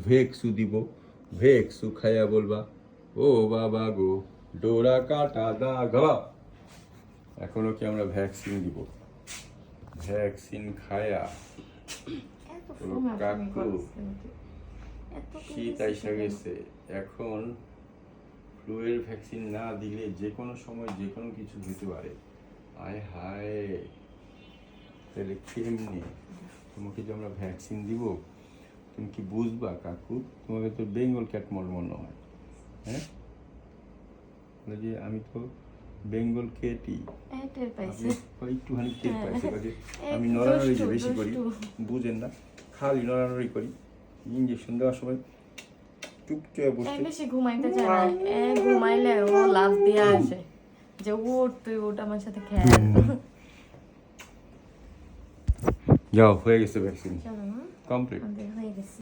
ভেক্সু দিব, ভেক্সু খাইয়া বলবা ও বাবা গো ডোরা কাটা দাগ। এখনো কি আমরা ভ্যাকসিন দিব? ভ্যাকসিন খায়া কাকু শীত আইসা গেছে, এখন ফ্লুয়ের ভ্যাকসিন না দিলে যে কোনো সময় যে কোনো কিছু হতে পারে। আয় হায়, তাহলে কেমনি তোমাকে যে আমরা ভ্যাকসিন দিব তুমি কি বুঝবা কাকু? তোমাকে তো বেঙ্গল ক্যাট মনে হয়। হ্যাঁ, যে আমি তো বেঙ্গল কেটই, একটুখানি টের পাইছি, আমি নড়ানড়ি যে বেশি করি, বুঝেন না, খালি নড়ানড়ি করি। ইঞ্জেকশন দেওয়ার সময় চুপচাপ বসে বেশি ঘুমাইতে চায় না, ঘুমাইলে ও লাফ দিয়ে আসে যে ওঠ তুই ওঠ আমার সাথে খেল। যাও, হয়ে গেছে ভ্যাকসিন কমপ্লিট। হয়ে গেছে।